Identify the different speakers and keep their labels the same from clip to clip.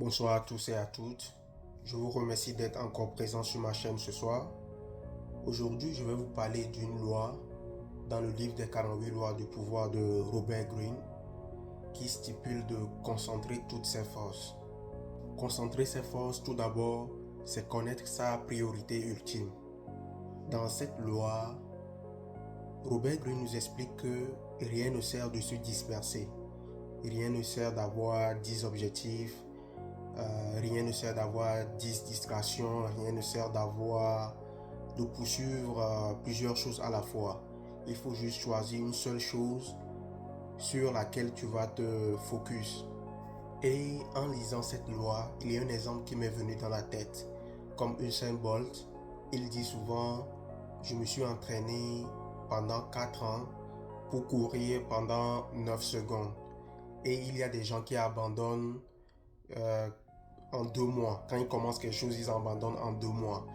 Speaker 1: Bonsoir à tous et à toutes. Je vous remercie d'être encore présent sur ma chaîne ce soir. Aujourd'hui, je vais vous parler d'une loi dans le livre des 48 lois du pouvoir de Robert Greene qui stipule de concentrer toutes ses forces. Concentrer ses forces, tout d'abord, c'est connaître sa priorité ultime. Dans cette loi, Robert Greene nous explique que rien ne sert de se disperser. Rien ne sert d'avoir 10 objectifs. Rien ne sert d'avoir 10 distractions, rien ne sert de poursuivre plusieurs choses à la fois. Il faut juste choisir une seule chose sur laquelle tu vas te focus. Et en lisant cette loi, il y a un exemple qui m'est venu dans la tête. Comme Usain Bolt, il dit souvent, je me suis entraîné pendant 4 ans pour courir pendant 9 secondes. Et il y a des gens qui abandonnent en 2 mois. Quand ils commencent quelque chose, ils abandonnent en 2 mois.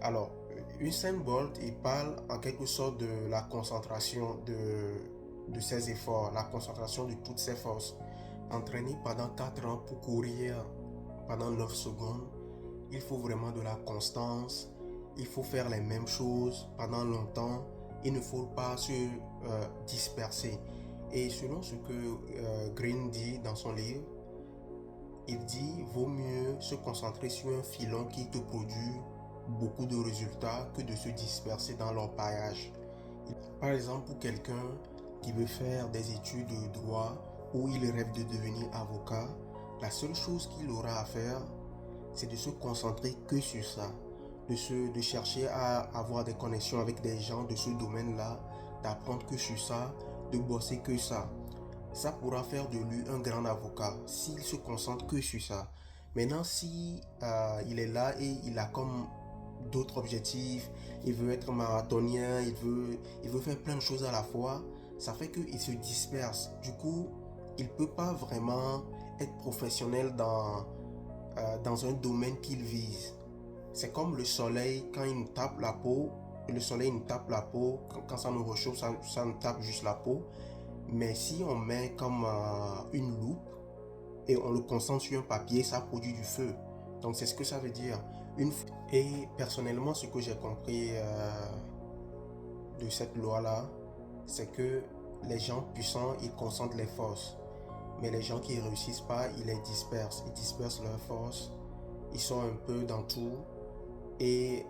Speaker 1: Alors, Usain Bolt, il parle en quelque sorte de la concentration de ses efforts, la concentration de toutes ses forces. Entraîner pendant 4 ans pour courir pendant 9 secondes, il faut vraiment de la constance. Il faut faire les mêmes choses pendant longtemps. Il ne faut pas se disperser. Et selon ce que Greene dit dans son livre, il dit vaut mieux se concentrer sur un filon qui te produit beaucoup de résultats que de se disperser dans l'orpaillage. Par exemple, pour quelqu'un qui veut faire des études de droit ou il rêve de devenir avocat, la seule chose qu'il aura à faire, c'est de se concentrer que sur ça, de chercher à avoir des connexions avec des gens de ce domaine-là, d'apprendre que sur ça, de bosser que ça. Ça pourra faire de lui un grand avocat s'il se concentre que sur ça. Maintenant, si il est là et il a comme d'autres objectifs, il veut être marathonien, il veut faire plein de choses à la fois, ça fait qu'il se disperse. Du coup, il ne peut pas vraiment être professionnel dans un domaine qu'il vise. C'est comme le soleil, quand il nous tape la peau, le soleil nous tape la peau, quand ça nous réchauffe, ça nous tape juste la peau. Mais si on met comme une loupe et on le concentre sur un papier, ça produit du feu. Donc c'est ce que ça veut dire. Et personnellement, ce que j'ai compris de cette loi-là, c'est que les gens puissants, ils concentrent les forces. Mais les gens qui ne réussissent pas, ils les dispersent. Ils dispersent leurs forces. Ils sont un peu dans tout. Et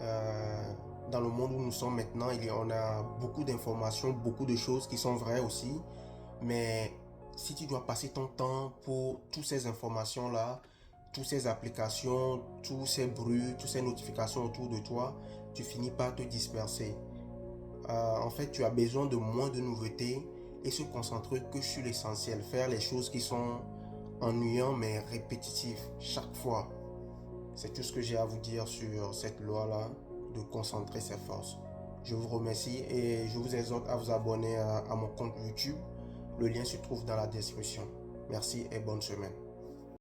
Speaker 1: dans le monde où nous sommes maintenant, on a beaucoup d'informations, beaucoup de choses qui sont vraies aussi. Mais si tu dois passer ton temps pour toutes ces informations-là, toutes ces applications, tous ces bruits, toutes ces notifications autour de toi, tu finis par te disperser. En fait, tu as besoin de moins de nouveautés et se concentrer que sur l'essentiel. Faire les choses qui sont ennuyantes mais répétitives chaque fois. C'est tout ce que j'ai à vous dire sur cette loi-là, de concentrer ses forces. Je vous remercie et je vous exhorte à vous abonner à mon compte YouTube. Le lien se trouve dans la description. Merci et bonne semaine.